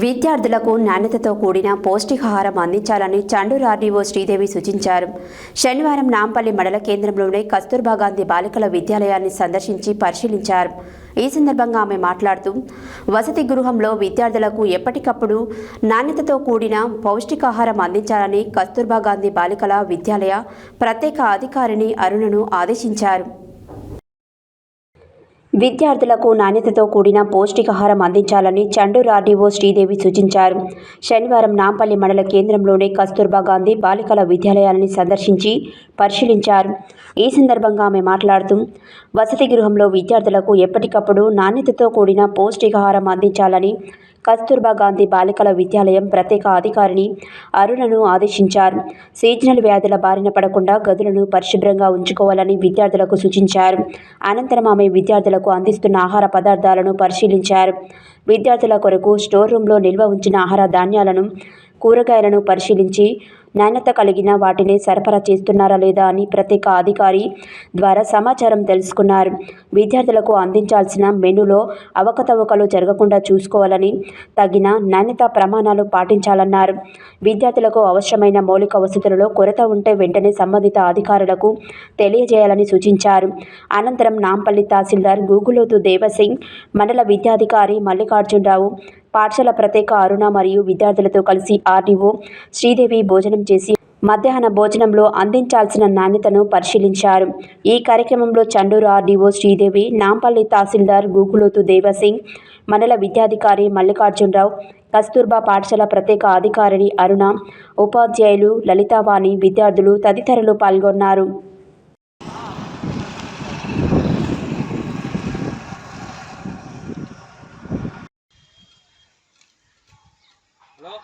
విద్యార్థులకు నాణ్యతతో కూడిన పౌష్టికాహారం అందించాలని చండూరు ఆర్డీఓ శ్రీదేవి సూచించారు. శనివారం నాంపల్లి మండల కేంద్రంలోని కస్తూర్బా గాంధీ బాలికల విద్యాలయాన్ని సందర్శించి పరిశీలించారు. ఈ సందర్భంగా ఆమె మాట్లాడుతూ, వసతి గృహంలో విద్యార్థులకు ఎప్పటికప్పుడు నాణ్యతతో కూడిన పౌష్టికాహారం అందించాలని కస్తూర్బా గాంధీ బాలికల విద్యాలయ ప్రత్యేక అధికారిని అరుణను ఆదేశించారు. విద్యార్థులకు నాణ్యతతో కూడిన పౌష్టికాహారం అందించాలని చండూరు ఆర్డీఓ శ్రీదేవి సూచించారు. శనివారం నాంపల్లి మండల కేంద్రంలోని కస్తూర్బా గాంధీ బాలికల విద్యాలయాన్ని సందర్శించి పరిశీలించారు. ఈ సందర్భంగా ఆమె మాట్లాడుతూ, వసతి గృహంలో విద్యార్థులకు ఎప్పటికప్పుడు నాణ్యతతో కూడిన పౌష్టికాహారం అందించాలని కస్తూర్బా గాంధీ బాలికల విద్యాలయం ప్రత్యేక అధికారిని అరుణను ఆదేశించారు. సీజనల్ వ్యాధుల బారిన పడకుండా గదులను పరిశుభ్రంగా ఉంచుకోవాలని విద్యార్థులకు సూచించారు. అనంతరం ఆమె విద్యార్థులకు అందిస్తున్న ఆహార పదార్థాలను పరిశీలించారు. విద్యార్థుల కొరకు స్టోర్ రూంలో నిల్వ ఉంచిన ఆహార ధాన్యాలను, కూరగాయలను పరిశీలించి నాణ్యత కలిగిన వాటిని సరఫరా చేస్తున్నారా లేదా అని ప్రత్యేక అధికారి ద్వారా సమాచారం తెలుసుకున్నారు. విద్యార్థులకు అందించాల్సిన మెనూలో అవకతవకలు జరగకుండా చూసుకోవాలని, తగిన నాణ్యత ప్రమాణాలు పాటించాలన్నారు. విద్యార్థులకు అవసరమైన మౌలిక వసతులలో కొరత ఉంటే వెంటనే సంబంధిత అధికారులకు తెలియజేయాలని సూచించారు. అనంతరం నాంపల్లి తహసీల్దార్ గూగులోతు దేవసింగ్, మండల విద్యాధికారి మల్లికార్జునరావు, పాఠశాల ప్రత్యేక అరుణ మరియు విద్యార్థులతో కలిసి ఆర్డీఓ శ్రీదేవి భోజనం చేసి మధ్యాహ్న భోజనంలో అందించాల్సిన నాణ్యతను పరిశీలించారు. ఈ కార్యక్రమంలో చండూరు ఆర్డీఓ శ్రీదేవి, నాంపల్లి తహసీల్దార్ గూగులోతు దేవసింగ్, మండల విద్యాధికారి మల్లికార్జునరావు, కస్తూర్బా పాఠశాల ప్రత్యేక అధికారిని అరుణ, ఉపాధ్యాయులు లలితావాణి, విద్యార్థులు తదితరులు పాల్గొన్నారు. హలో